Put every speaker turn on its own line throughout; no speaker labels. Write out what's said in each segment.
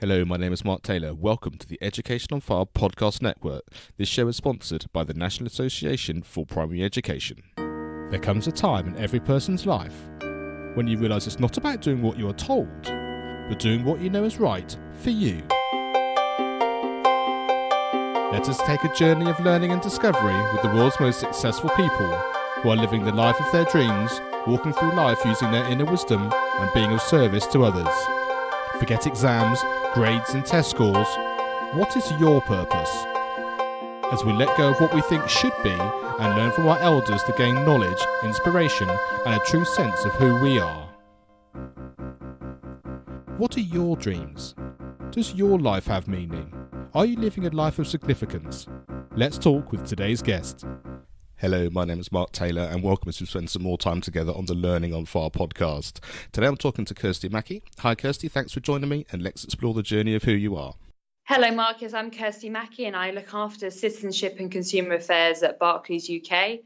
Hello, my name is Mark Taylor. Welcome to the Education on File podcast network. This show is sponsored by the National Association for Primary Education. There comes a time in every person's life when you realise it's not about doing what you are told, but doing what you know is right for you. Let us take a journey of learning and discovery with the world's most successful people who are living the life of their dreams, walking through life using their inner wisdom and being of service to others. Forget exams, grades and test scores. What is your purpose? As we let go of what we think should be and learn from our elders to gain knowledge, inspiration and a true sense of who we are. What are your dreams? Does your life have meaning? Are you living a life of significance? Let's talk with today's guest. Hello, my name is Mark Taylor and welcome as we spend some more time together on the Learning on File podcast. Today I'm talking to Kirstie Mackey. Hi Kirstie, thanks for joining me and let's explore the journey of who you are.
Hello Marcus, I'm Kirstie Mackey and I look after citizenship and consumer affairs at Barclays UK.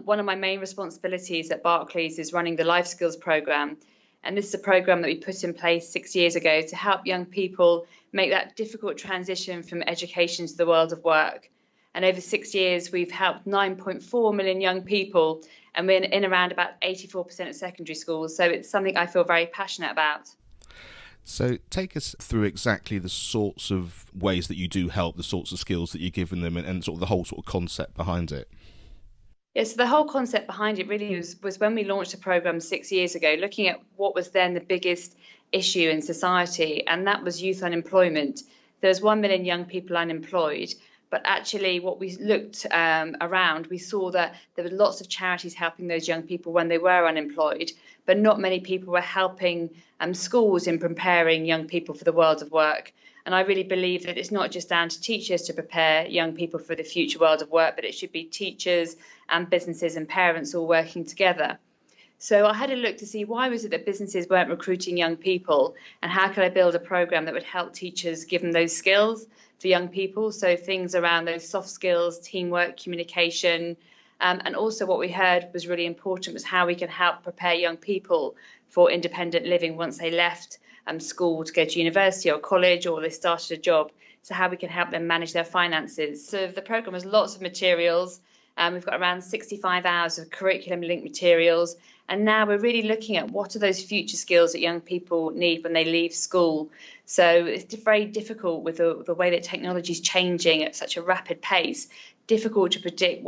One of my main responsibilities at Barclays is running the LifeSkills programme, and this is a programme that we put in place 6 years ago to help young people make that difficult transition from education to the world of work. And over 6 years, we've helped 9.4 million young people, and we're in around about 84% of secondary schools. So it's something I feel very passionate about.
So take us through exactly the sorts of ways that you do help, the sorts of skills that you're giving them and sort of the whole sort of concept behind it.
Yeah, so the whole concept behind it really was when we launched the programme 6 years ago, looking at what was then the biggest issue in society, and that was youth unemployment. There's 1 million young people unemployed. But actually, what we looked around, we saw that there were lots of charities helping those young people when they were unemployed, but not many people were helping schools in preparing young people for the world of work. And I really believe that it's not just down to teachers to prepare young people for the future world of work, but it should be teachers and businesses and parents all working together. So I had a look to see why was it that businesses weren't recruiting young people, and how could I build a programme that would help teachers give them those skills for young people. So things around those soft skills, teamwork, communication, and also what we heard was really important was how we can help prepare young people for independent living once they left school to go to university or college or they started a job. So how we can help them manage their finances. So the programme has lots of materials. We've got around 65 hours of curriculum-linked materials. And now we're really looking at what are those future skills that young people need when they leave school. So it's very difficult with the way that technology is changing at such a rapid pace, difficult to predict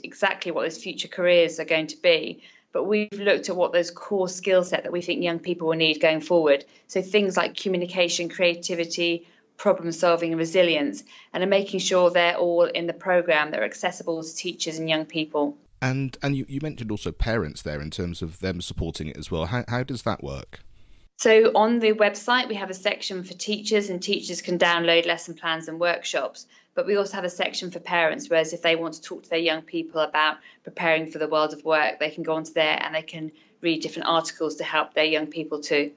exactly what those future careers are going to be. But we've looked at what those core skill set that we think young people will need going forward. So things like communication, creativity, problem solving and resilience, and are making sure they're all in the programme that are accessible to teachers and young people.
And you mentioned also parents there in terms of them supporting it as well. How does that work?
So on the website, we have a section for teachers, and teachers can download lesson plans and workshops. But we also have a section for parents, whereas if they want to talk to their young people about preparing for the world of work, they can go onto there and they can read different articles to help their young people too.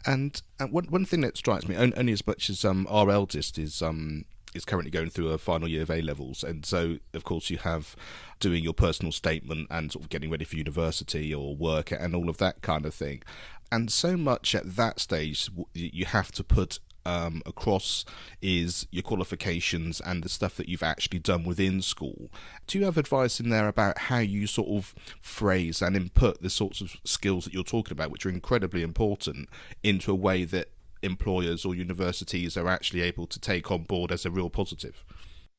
And one thing that strikes me, only as much as our eldest is currently going through a final year of A-levels, and so of course you have doing your personal statement and sort of getting ready for university or work and all of that kind of thing. And so much at that stage you have to put across is your qualifications and the stuff that you've actually done within school. Do you have advice in there about how you sort of phrase and input the sorts of skills that you're talking about, which are incredibly important, into a way that employers or universities are actually able to take on board as a real positive?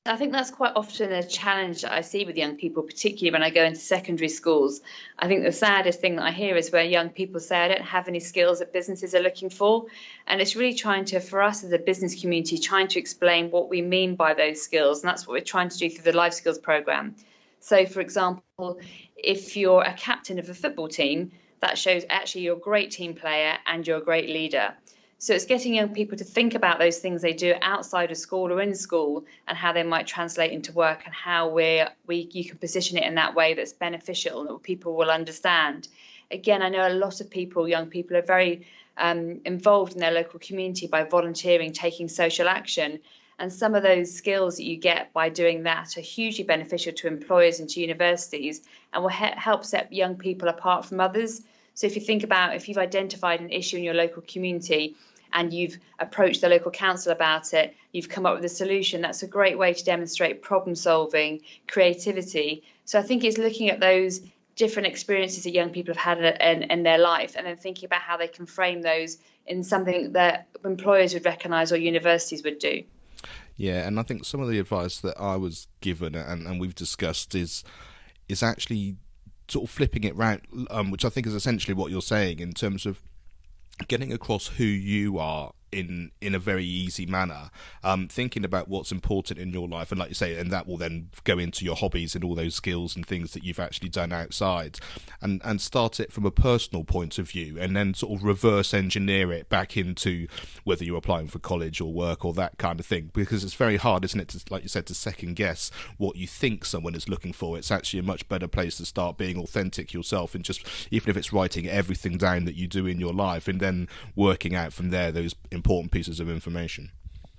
I think that's quite often a challenge that I see with young people, particularly when I go into secondary schools. I think the saddest thing that I hear is where young people say, I don't have any skills that businesses are looking for. And it's really for us as a business community, trying to explain what we mean by those skills. And that's what we're trying to do through the LifeSkills programme. So, for example, if you're a captain of a football team, that shows actually you're a great team player and you're a great leader. So it's getting young people to think about those things they do outside of school or in school and how they might translate into work, and how you can position it in that way that's beneficial and that people will understand. Again, I know a lot of people, young people, are very involved in their local community by volunteering, taking social action. And some of those skills that you get by doing that are hugely beneficial to employers and to universities, and will help set young people apart from others. So if you think about, if you've identified an issue in your local community and you've approached the local council about it, you've come up with a solution, that's a great way to demonstrate problem solving, creativity. So I think it's looking at those different experiences that young people have had in their life, and then thinking about how they can frame those in something that employers would recognise or universities would do.
Yeah, and I think some of the advice that I was given and we've discussed is actually sort of flipping it round, which I think is essentially what you're saying in terms of getting across who you are in a very easy manner, thinking about what's important in your life, and like you say, and that will then go into your hobbies and all those skills and things that you've actually done outside, and start it from a personal point of view, and then sort of reverse engineer it back into whether you're applying for college or work or that kind of thing, because it's very hard, isn't it, to, like you said, to second guess what you think someone is looking for. It's actually a much better place to start being authentic yourself, and just, even if it's writing everything down that you do in your life and then working out from there those important pieces of information.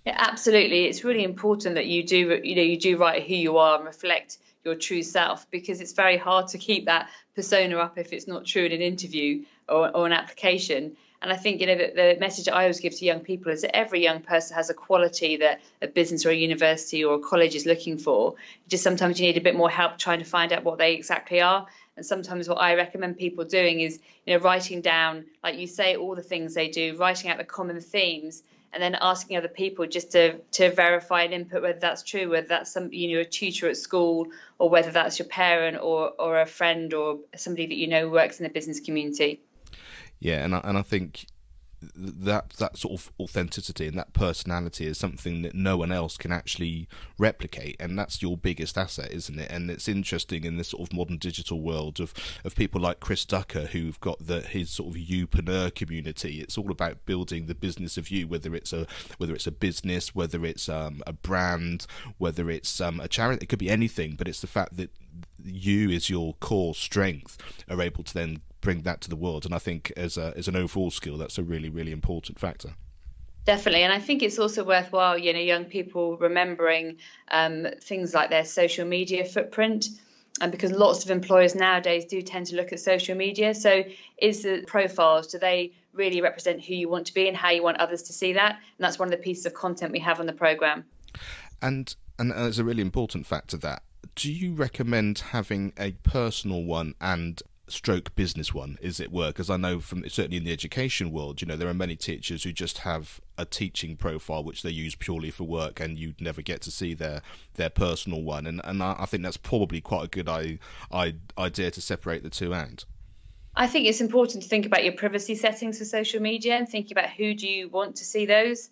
Yeah, absolutely. It's really important that you do write who you are and reflect your true self, because it's very hard to keep that persona up if it's not true in an interview or an application. And I think, the message I always give to young people is that every young person has a quality that a business or a university or a college is looking for. Just sometimes you need a bit more help trying to find out what they exactly are. And sometimes what I recommend people doing is, writing down, like you say, all the things they do, writing out the common themes, and then asking other people just to verify and input whether that's true, whether that's a tutor at school, or whether that's your parent or a friend or somebody that works in the business community.
Yeah, and I think that sort of authenticity and that personality is something that no one else can actually replicate, and that's your biggest asset, isn't it? And it's interesting in this sort of modern digital world of people like Chris Ducker, who've got his sort of youpreneur community. It's all about building the business of you, whether it's a business, whether it's a brand, whether it's a charity. It could be anything, but it's the fact that you, as your core strength, are able to then bring that to the world. And I think as an overall skill, that's a really, really important factor.
Definitely. And I think it's also worthwhile, young people remembering things like their social media footprint. And because lots of employers nowadays do tend to look at social media. So is the profiles, do they really represent who you want to be and how you want others to see that? And that's one of the pieces of content we have on the programme.
And it's a really important factor that. Do you recommend having a personal one and stroke business one, as it were? Because I know from certainly in the education world, there are many teachers who just have a teaching profile which they use purely for work, and you'd never get to see their personal one. And I think that's probably quite a good idea to separate the two out.
I think it's important to think about your privacy settings for social media and thinking about who do you want to see those.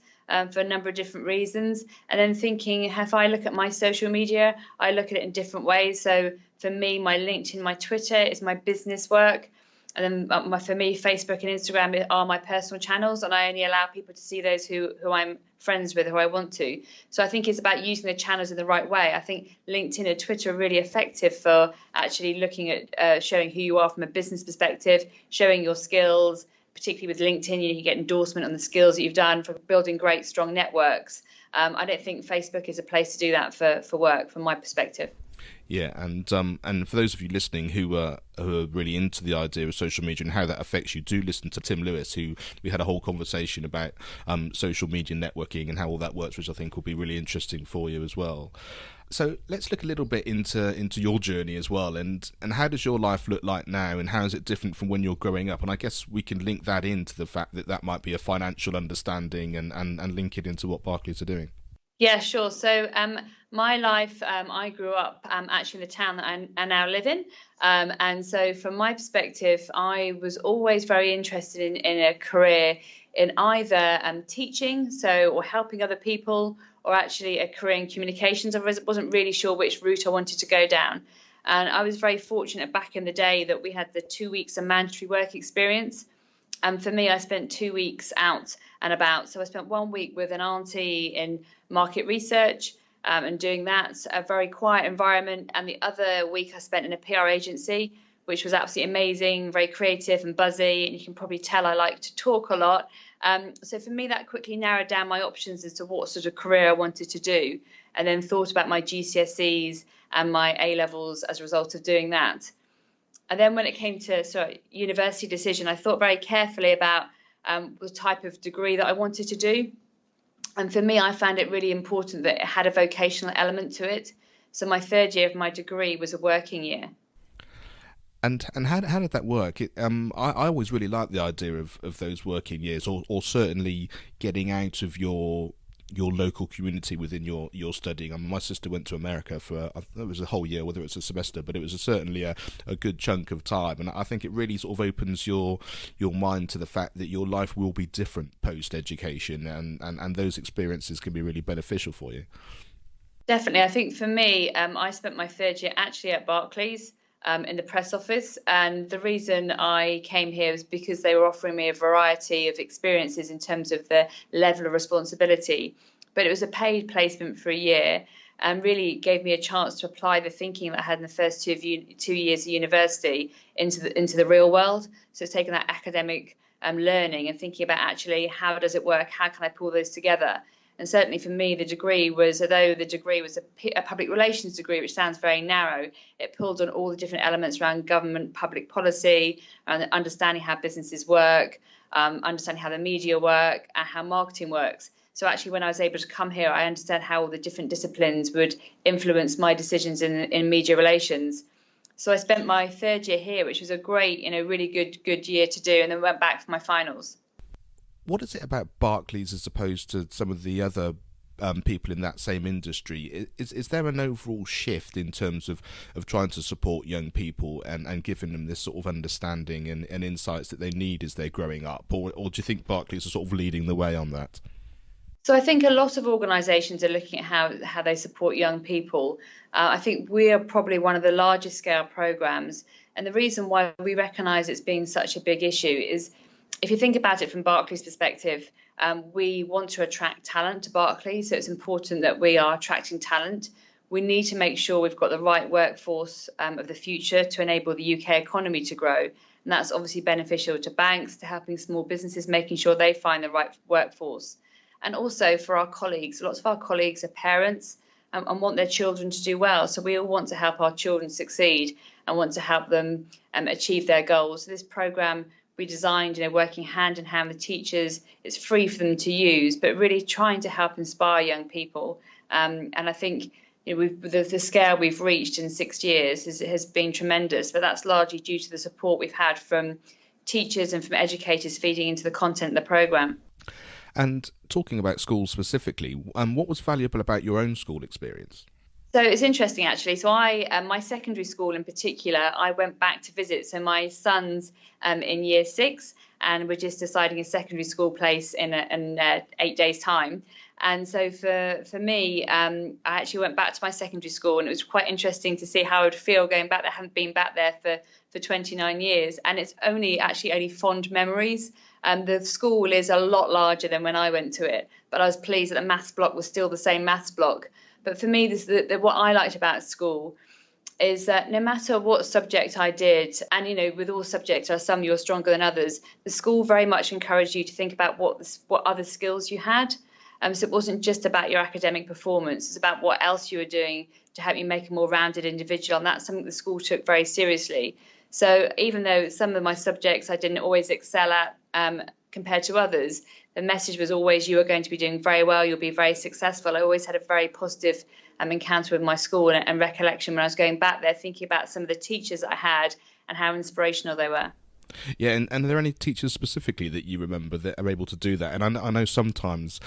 For a number of different reasons, and then thinking, if I look at my social media, I look at it in different ways. So for me, my LinkedIn, my Twitter is my business work, and then for me, Facebook and Instagram are my personal channels, and I only allow people to see those who I'm friends with, who I want to. So I think it's about using the channels in the right way. I think LinkedIn and Twitter are really effective for actually looking at showing who you are from a business perspective, showing your skills. Particularly with LinkedIn, you get endorsement on the skills that you've done for building great, strong networks. I don't think Facebook is a place to do that for work, from my perspective.
Yeah, and for those of you listening who are really into the idea of social media and how that affects you, do listen to Tim Lewis, who we had a whole conversation about social media networking and how all that works, which I think will be really interesting for you as well. So let's look a little bit into your journey as well, and how does your life look like now, and how is it different from when you're growing up? And I guess we can link that into the fact that might be a financial understanding and link it into what Barclays are doing.
Yeah, sure. So my life, I grew up actually in the town that I now live in. And so from my perspective, I was always very interested in a career in either teaching, or helping other people, or actually a career in communications. I wasn't really sure which route I wanted to go down. And I was very fortunate back in the day that we had the 2 weeks of mandatory work experience. And for me, I spent 2 weeks out and about. So I spent 1 week with an auntie in market research and doing that, a very quiet environment. And the other week I spent in a PR agency, which was absolutely amazing, very creative and buzzy. And you can probably tell I like to talk a lot. So for me, that quickly narrowed down my options as to what sort of career I wanted to do, and then thought about my GCSEs and my A-levels as a result of doing that. And then when it came to university decision, I thought very carefully about the type of degree that I wanted to do. And for me, I found it really important that it had a vocational element to it. So my third year of my degree was a working year.
And how did that work? I always really liked the idea of those working years, or certainly getting out of your local community within your studying. I mean, my sister went to America for it was a whole year, whether it's a semester, but it was certainly a good chunk of time. And I think it really sort of opens your mind to the fact that your life will be different post education, and those experiences can be really beneficial for you.
Definitely. I think for me, I spent my third year actually at Barclays. In the press office, and the reason I came here was because they were offering me a variety of experiences in terms of the level of responsibility, but it was a paid placement for a year and really gave me a chance to apply the thinking that I had in the first 2 years of university into the real world. So it's taking that academic learning and thinking about actually how does it work, how can I pull those together. And certainly for me, the degree was, although the degree was a public relations degree, which sounds very narrow, it pulled on all the different elements around government public policy, and understanding how businesses work, understanding how the media work, and how marketing works. So actually, when I was able to come here, I understand how all the different disciplines would influence my decisions in media relations. So I spent my third year here, which was a great, really good year to do, and then went back for my finals.
What is it about Barclays as opposed to some of the other people in that same industry? Is there an overall shift in terms of trying to support young people and giving them this sort of understanding and insights that they need as they're growing up? Or do you think Barclays are sort of leading the way on that?
So I think a lot of organisations are looking at how they support young people. I think we are probably one of the largest scale programmes. And the reason why we recognise it's being such a big issue is, if you think about it from Barclays' perspective, we want to attract talent to Barclays, so it's important that we are attracting talent. We need to make sure we've got the right workforce of the future to enable the UK economy to grow. And that's obviously beneficial to banks, to helping small businesses, making sure they find the right workforce. And also for our colleagues, lots of our colleagues are parents and want their children to do well. So we all want to help our children succeed and want to help them achieve their goals. So this programme we designed, working hand in hand with teachers. It's free for them to use, but really trying to help inspire young people. And I think the scale we've reached in 6 years has been tremendous, but that's largely due to the support we've had from teachers and from educators feeding into the content of the programme.
And talking about schools specifically, what was valuable about your own school experience?
So it's interesting, actually. So my secondary school in particular, I went back to visit. So my son's in year 6, and we're just deciding a secondary school place in 8 days' time. And so for me, I actually went back to my secondary school, and it was quite interesting to see how I would feel going back there. I haven't been back there for 29 years, and it's only fond memories. The school is a lot larger than when I went to it, but I was pleased that the maths block was still the same maths block. But for me, what I liked about school is that no matter what subject I did, and with all subjects, there are some you're stronger than others, the school very much encouraged you to think about what other skills you had. So it wasn't just about your academic performance, it's about what else you were doing to help you make a more rounded individual, and that's something the school took very seriously. So even though some of my subjects I didn't always excel at compared to others, the message was always, you are going to be doing very well, you'll be very successful. I always had a very positive encounter with my school and recollection when I was going back there, thinking about some of the teachers I had and how inspirational they were.
Yeah, and are there any teachers specifically that you remember that are able to do that? And I know sometimes,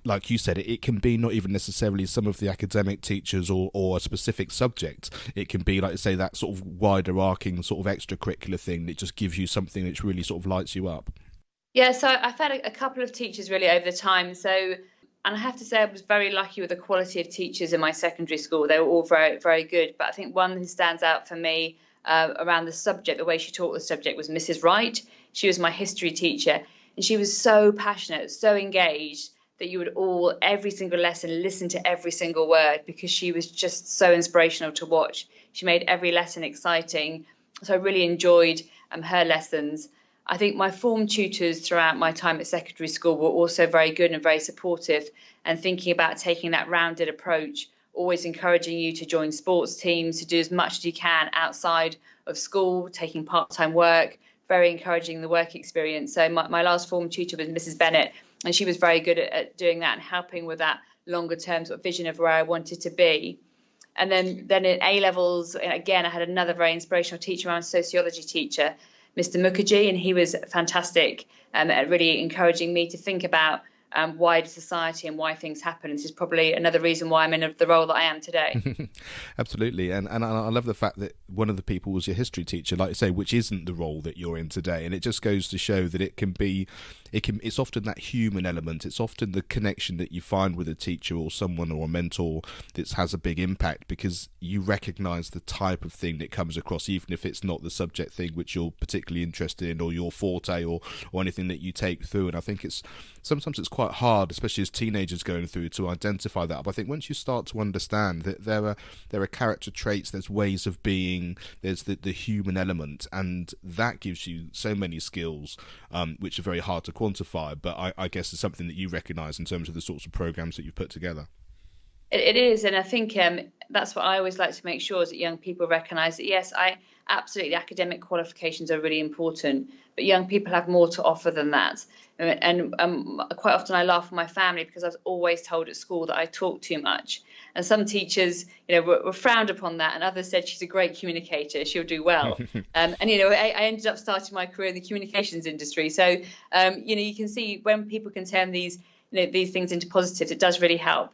like you said, it can be not even necessarily some of the academic teachers or a specific subject. It can be, like I say, that sort of wider arcing sort of extracurricular thing that just gives you something which really sort of lights you up.
Yeah, so I've had a couple of teachers really over the time. And I have to say I was very lucky with the quality of teachers in my secondary school. They were all very, very good. But I think one who stands out for me around the subject, the way she taught the subject, was Mrs. Wright. She was my history teacher, and she was so passionate, so engaged, that you would every single lesson, listen to every single word, because she was just so inspirational to watch. She made every lesson exciting. So I really enjoyed her lessons. I think my form tutors throughout my time at secondary school were also very good and very supportive, and thinking about taking that rounded approach, always encouraging you to join sports teams, to do as much as you can outside of school, taking part-time work, very encouraging the work experience. So my last form tutor was Mrs. Bennett, and she was very good at doing that and helping with that longer term sort of vision of where I wanted to be. And then in A levels, again, I had another very inspirational teacher, my sociology teacher, Mr. Mukherjee, and he was fantastic at really encouraging me to think about wider society and why things happen. This is probably another reason why I'm in the role that I am today.
Absolutely, and I love the fact that one of the people was your history teacher, like you say, which isn't the role that you're in today, and it just goes to show that it's often that human element. It's often the connection that you find with a teacher or someone or a mentor that has a big impact, because you recognise the type of thing that comes across, even if it's not the subject thing which you're particularly interested in or your forte or anything that you take through. And I think sometimes it's quite hard, especially as teenagers going through, to identify that. But I think once you start to understand that there are character traits, there's ways of being, there's the human element, and that gives you so many skills which are very hard to quantify, but I guess it's something that you recognise in terms of the sorts of programs that you've put together.
It is, and I think that's what I always like to make sure is that young people recognise that, yes, absolutely, academic qualifications are really important, but young people have more to offer than that. And quite often I laugh with my family because I was always told at school that I talk too much. And some teachers, were frowned upon that, and others said she's a great communicator, she'll do well. I ended up starting my career in the communications industry. So, you can see when people can turn these things into positives, it does really help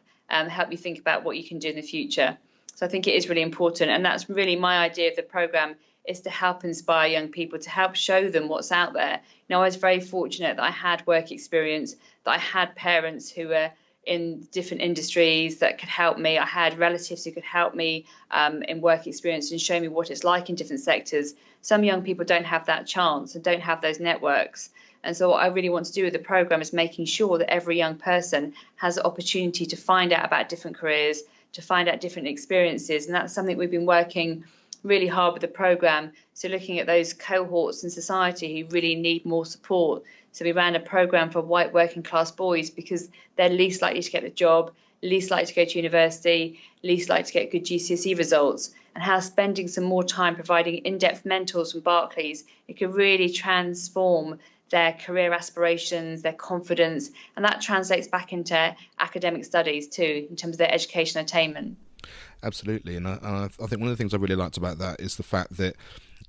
you think about what you can do in the future. So I think it is really important, and that's really my idea of the programme, is to help inspire young people, to help show them what's out there. I was very fortunate that I had work experience, that I had parents who were in different industries that could help me. I had relatives who could help me in work experience and show me what it's like in different sectors. Some young people don't have that chance and don't have those networks. And so what I really want to do with the programme is making sure that every young person has the opportunity to find out about different careers, to find out different experiences. And that's something we've been working really hard with the programme. So looking at those cohorts in society who really need more support. So we ran a programme for white working class boys because they're least likely to get a job, least likely to go to university, least likely to get good GCSE results, and how spending some more time providing in-depth mentors from Barclays, it could really transform their career aspirations, their confidence, and that translates back into academic studies too, in terms of their education attainment.
Absolutely, and I think one of the things I really liked about that is the fact that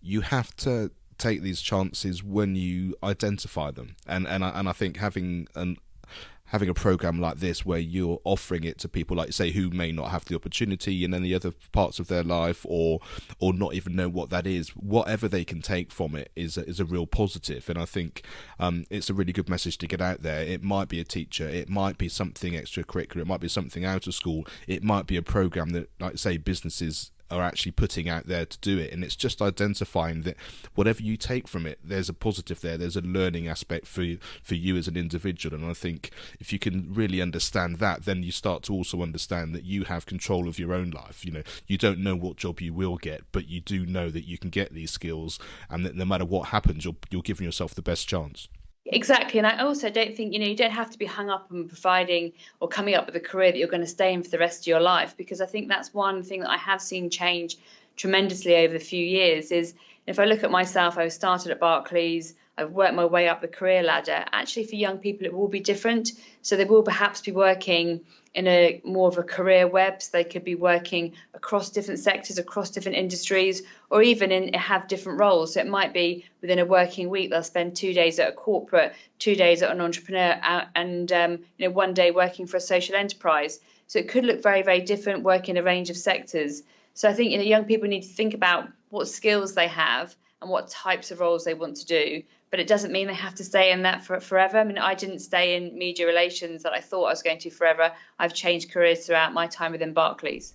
you have to take these chances when you identify them, and I think having a program like this where you're offering it to people, like you say, who may not have the opportunity in any other parts of their life or not even know what that is, whatever they can take from it is a real positive. And I think it's a really good message to get out there. It might be a teacher, it might be something extracurricular, it might be something out of school, it might be a program that, like say, businesses are actually putting out there to do it, and it's just identifying that whatever you take from it, there's a positive there's a learning aspect for you as an individual. And I think if you can really understand that, then you start to also understand that you have control of your own life. You don't know what job you will get, but you do know that you can get these skills, and that no matter what happens, you're giving yourself the best chance.
Exactly, and I also don't think you don't have to be hung up on providing or coming up with a career that you're going to stay in for the rest of your life, because I think that's one thing that I have seen change tremendously over the few years. Is if I look at myself, I started at Barclays, I've worked my way up the career ladder. Actually, for young people, it will be different. So they will perhaps be working in a more of a career web. So they could be working across different sectors, across different industries, or even have different roles. So it might be within a working week, they'll spend 2 days at a corporate, 2 days at an entrepreneur, and 1 day working for a social enterprise. So it could look very, very different, work in a range of sectors. So I think young people need to think about what skills they have and what types of roles they want to do. But it doesn't mean they have to stay in that forever. I mean, I didn't stay in media relations that I thought I was going to forever. I've changed careers throughout my time within Barclays.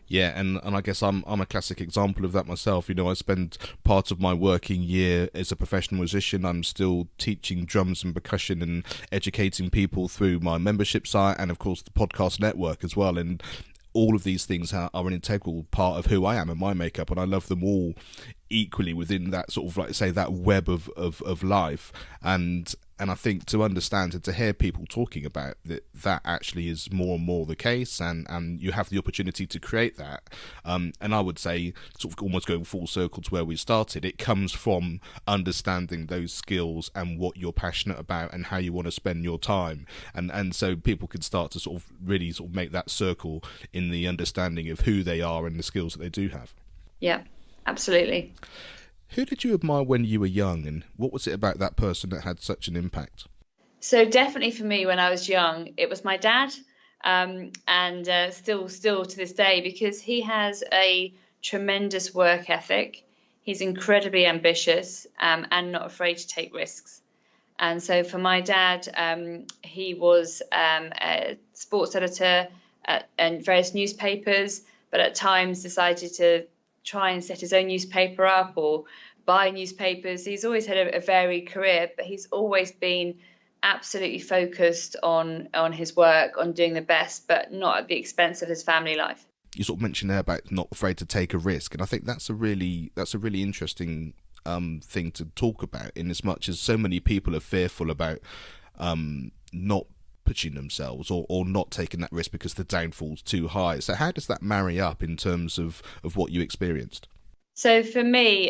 Yeah, and I guess I'm a classic example of that myself. I spend part of my working year as a professional musician. I'm still teaching drums and percussion and educating people through my membership site and, of course, the podcast network as well. And all of these things are an integral part of who I am and my makeup, and I love them all equally within that sort of, like say, that web of life. And And I think to understand and to hear people talking about that actually is more and more the case, and you have the opportunity to create that. And I would say, sort of almost going full circle to where we started, it comes from understanding those skills and what you're passionate about and how you want to spend your time. And so people can start to sort of really sort of make that circle in the understanding of who they are and the skills that they do have.
Yeah, absolutely.
Who did you admire when you were young, and what was it about that person that had such an impact?
So definitely for me, when I was young, it was my dad, and still to this day, because he has a tremendous work ethic. He's incredibly ambitious, and not afraid to take risks. And so for my dad, he was a sports editor and various newspapers, but at times decided to try and set his own newspaper up or buy newspapers. He's always had a varied career, but he's always been absolutely focused on his work, on doing the best, but not at the expense of his family life.
You sort of mentioned there about not afraid to take a risk, and I think that's a really interesting thing to talk about, in as much as so many people are fearful about not pushing themselves or not taking that risk because the downfall's too high. So how does that marry up in terms of what you experienced?
So for me,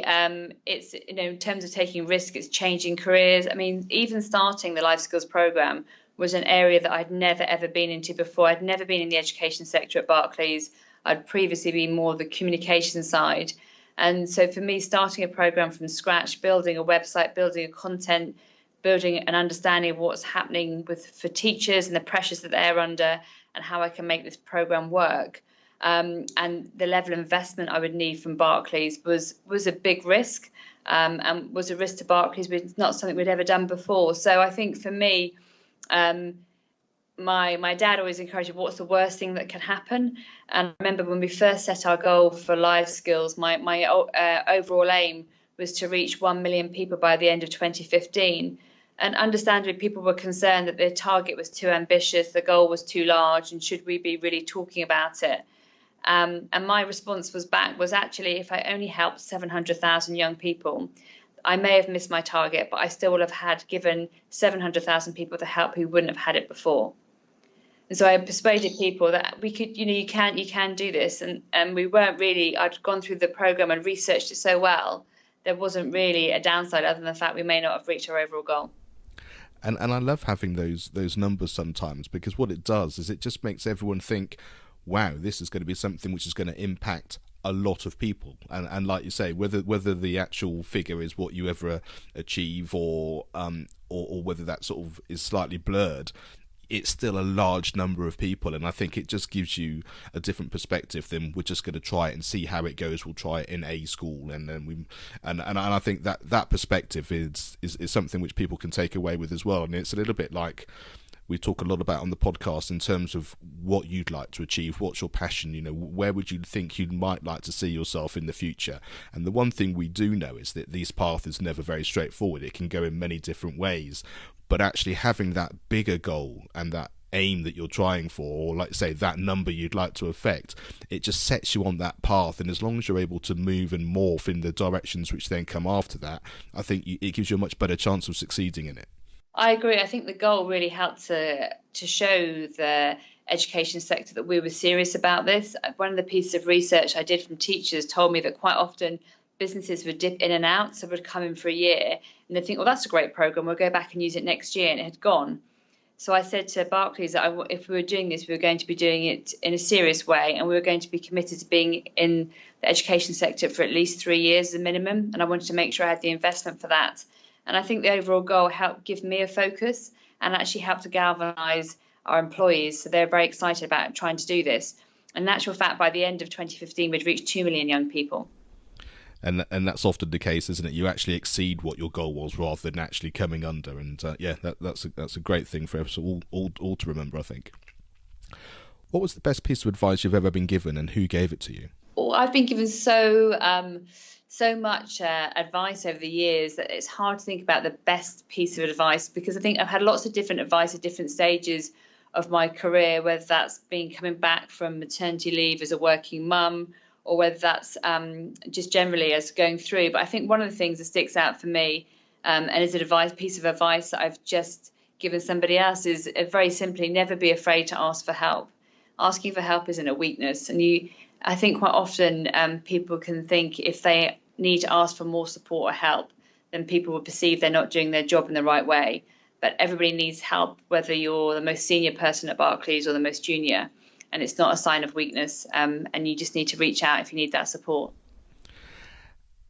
it's, in terms of taking risk, it's changing careers. I mean, even starting the LifeSkills program was an area that I'd never ever been into before. I'd never been in the education sector at Barclays. I'd previously been more the communication side. And so for me, starting a program from scratch, building a website, building a content, building an understanding of what's happening for teachers and the pressures that they're under and how I can make this program work. And the level of investment I would need from Barclays was a big risk, and was a risk to Barclays, but it's not something we'd ever done before. So I think for me, my dad always encouraged me, what's the worst thing that can happen? And I remember when we first set our goal for LifeSkills, my overall aim was to reach 1 million people by the end of 2015. And understandably, people were concerned that their target was too ambitious, the goal was too large, and should we be really talking about it? And my response was actually, if I only helped 700,000 young people, I may have missed my target, but I still would have given 700,000 people the help who wouldn't have had it before. And so I persuaded people that we could, you can do this. And we weren't really, I'd gone through the program and researched it so well, there wasn't really a downside other than the fact we may not have reached our overall goal.
And I love having those numbers sometimes, because what it does is it just makes everyone think, wow, this is going to be something which is going to impact a lot of people. And like you say, whether the actual figure is what you ever achieve or whether that sort of is slightly blurred, it's still a large number of people, and I think it just gives you a different perspective than we're just going to try it and see how it goes. We'll try it in a school, and then I think that perspective is something which people can take away with as well. And it's a little bit like we talk a lot about on the podcast in terms of what you'd like to achieve, what's your passion, where would you think you might like to see yourself in the future. And the one thing we do know is that this path is never very straightforward. It can go in many different ways, but actually having that bigger goal and that aim that you're trying for, or like say that number you'd like to affect, it just sets you on that path. And as long as you're able to move and morph in the directions which then come after that, I think it gives you a much better chance of succeeding in it.
I agree. I think the goal really helped to show the education sector that we were serious about this. One of the pieces of research I did from teachers told me that quite often businesses would dip in and out, so would come in for a year and they'd think, well, that's a great program, we'll go back and use it next year, and it had gone. So I said to Barclays that if we were doing this, we were going to be doing it in a serious way, and we were going to be committed to being in the education sector for at least 3 years as a minimum, and I wanted to make sure I had the investment for that. And I think the overall goal helped give me a focus and actually helped to galvanise our employees. So they're very excited about trying to do this. In actual fact, by the end of 2015, we'd reached 2 million young people.
And that's often the case, isn't it? You actually exceed what your goal was rather than actually coming under. And that's a great thing for us all to remember, I think. What was the best piece of advice you've ever been given, and who gave it to you?
Well, I've been given so much advice over the years that it's hard to think about the best piece of advice, because I think I've had lots of different advice at different stages of my career, whether that's been coming back from maternity leave as a working mum, or whether that's just generally as going through. But I think one of the things that sticks out for me, And as a piece of advice that I've just given somebody else is very simply never be afraid to ask for help. Asking for help isn't a weakness. And I think quite often people can think if they need to ask for more support or help, then people will perceive they're not doing their job in the right way. But everybody needs help, whether you're the most senior person at Barclays or the most junior. And it's not a sign of weakness. And you just need to reach out if you need that support.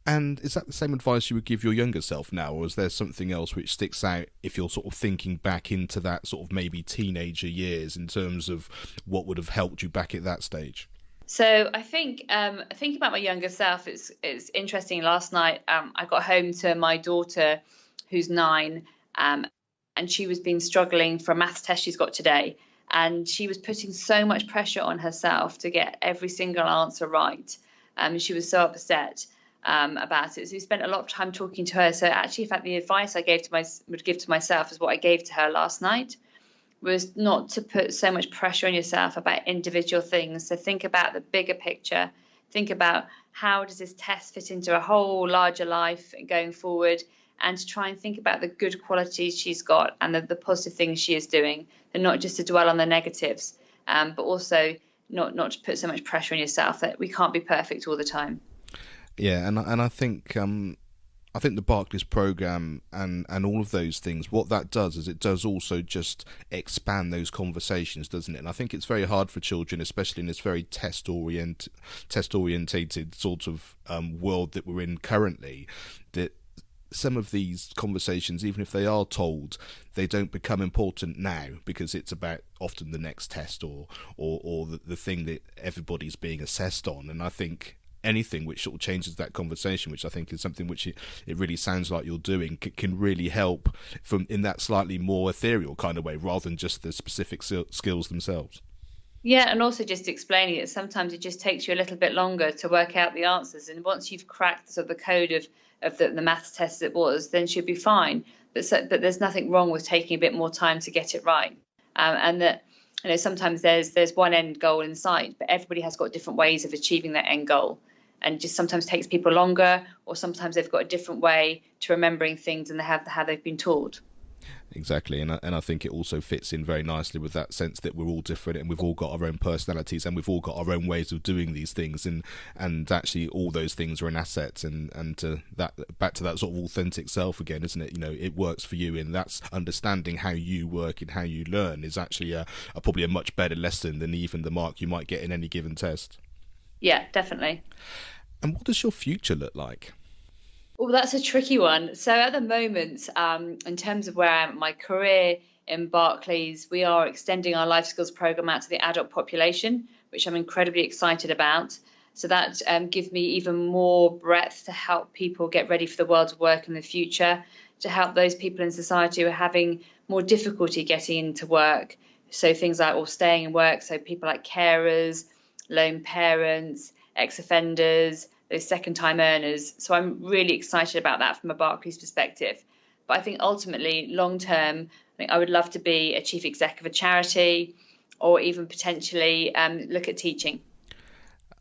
And is that the same advice you would give your younger self now, or is there something else which sticks out if you're sort of thinking back into that sort of maybe teenager years in terms of what would have helped you back at that stage?
So I think thinking about my younger self, it's interesting. Last night I got home to my daughter, who's 9, and she was been struggling for a maths test she's got today, and she was putting so much pressure on herself to get every single answer right. She was so upset about it. So we spent a lot of time talking to her. So actually, in fact, the advice I would give to myself is what I gave to her last night, was not to put so much pressure on yourself about individual things. So think about the bigger picture. Think about how does this test fit into a whole larger life going forward, and to try and think about the good qualities she's got and the positive things she is doing, and not just to dwell on the negatives, but also not to put so much pressure on yourself that we can't be perfect all the time.
Yeah, and I think the Barclays program and all of those things, what that does is it does also just expand those conversations, doesn't it? And I think it's very hard for children, especially in this very test orientated sort of world that we're in currently, that some of these conversations, even if they are told, they don't become important now because it's about often the next test or the thing that everybody's being assessed on. And I think anything which sort of changes that conversation, which I think is something which it really sounds like you're doing, can really help from in that slightly more ethereal kind of way, rather than just the specific skills themselves.
Yeah, and also just explaining it. Sometimes it just takes you a little bit longer to work out the answers, and once you've cracked sort of the code of the maths test it was, then she'll be fine. But there's nothing wrong with taking a bit more time to get it right, and that sometimes there's one end goal in sight, but everybody has got different ways of achieving that end goal. And just sometimes takes people longer, or sometimes they've got a different way to remembering things and how they've been taught.
Exactly, and I think it also fits in very nicely with that sense that we're all different and we've all got our own personalities and we've all got our own ways of doing these things, and actually all those things are an asset, and to that, back to that sort of authentic self again, isn't it? It works for you, and that's understanding how you work and how you learn is actually probably a much better lesson than even the mark you might get in any given test.
Yeah, definitely.
And what does your future look like?
Well, that's a tricky one. So at the moment, in terms of where I am in my career in Barclays, we are extending our LifeSkills program out to the adult population, which I'm incredibly excited about. So that gives me even more breadth to help people get ready for the world of work in the future, to help those people in society who are having more difficulty getting into work. So things like or staying in work, so people like carers, lone parents, ex-offenders, those second-time earners. So I'm really excited about that from a Barclays perspective. But I think ultimately, long-term, I think I would love to be a chief exec of a charity, or even potentially look at teaching.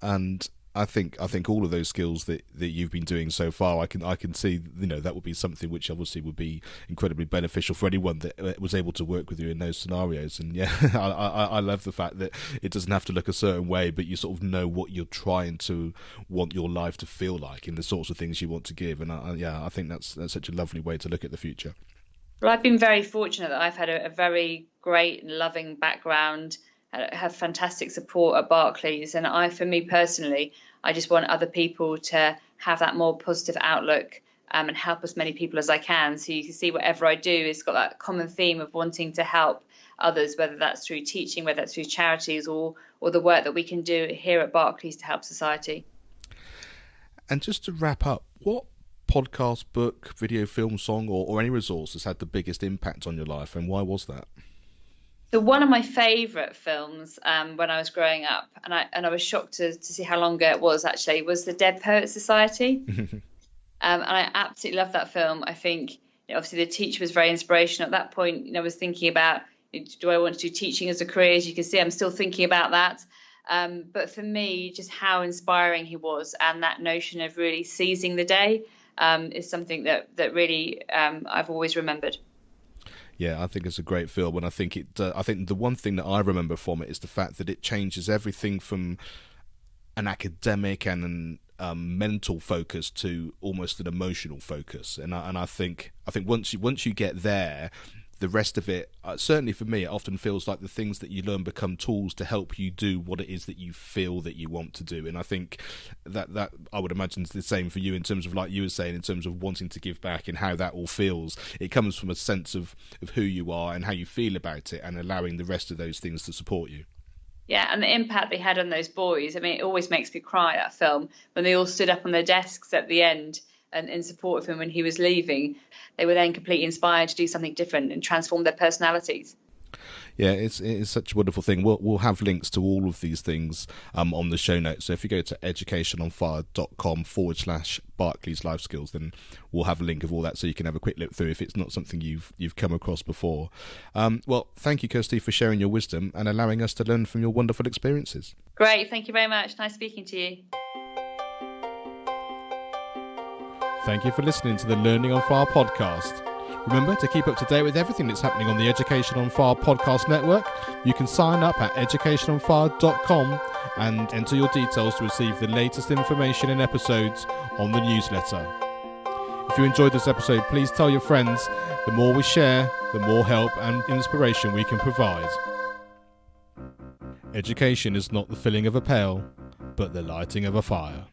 And I think all of those skills that you've been doing so far, I can see that would be something which obviously would be incredibly beneficial for anyone that was able to work with you in those scenarios. And yeah, I love the fact that it doesn't have to look a certain way, but you sort of know what you're trying to want your life to feel like and the sorts of things you want to give. And I think that's such a lovely way to look at the future.
Well, I've been very fortunate that I've had a very great and loving background. I have fantastic support at Barclays, and for me personally, I just want other people to have that more positive outlook and help as many people as I can. So you can see whatever I do, it's got that common theme of wanting to help others, whether that's through teaching, whether that's through charities, or the work that we can do here at Barclays to help society.
And just to wrap up, what podcast, book, video, film, song, or any resource has had the biggest impact on your life, and why was that?
So one of my favourite films when I was growing up, and I was shocked to see how long ago it was actually, was The Dead Poets Society. And I absolutely loved that film. I think obviously the teacher was very inspirational. At that point, I was thinking about, do I want to do teaching as a career? As you can see, I'm still thinking about that. But for me, just how inspiring he was, and that notion of really seizing the day is something that really I've always remembered.
Yeah, I think it's a great film, and I think I think the one thing that I remember from it is the fact that it changes everything from an academic and an mental focus to almost an emotional focus, and I think once you get there, the rest of it, certainly for me, it often feels like the things that you learn become tools to help you do what it is that you feel that you want to do. And I think that I would imagine is the same for you in terms of, like you were saying, in terms of wanting to give back and how that all feels. It comes from a sense of who you are and how you feel about it, and allowing the rest of those things to support you.
Yeah, and the impact they had on those boys. I mean, it always makes me cry, that film, when they all stood up on their desks at the end and in support of him when he was leaving. They were then completely inspired to do something different and transform their personalities.
Yeah, it's such a wonderful thing. We'll have links to all of these things on the show notes. So if you go to educationonfire.com/Barclays LifeSkills, then we'll have a link of all that so you can have a quick look through if it's not something you've come across before. Well, thank you, Kirstie, for sharing your wisdom and allowing us to learn from your wonderful experiences.
Great, thank you very much. Nice speaking to you.
Thank you for listening to the Learning on Fire podcast. Remember to keep up to date with everything that's happening on the Education on Fire podcast network. You can sign up at educationonfire.com and enter your details to receive the latest information and episodes on the newsletter. If you enjoyed this episode, please tell your friends. The more we share, the more help and inspiration we can provide. Education is not the filling of a pail, but the lighting of a fire.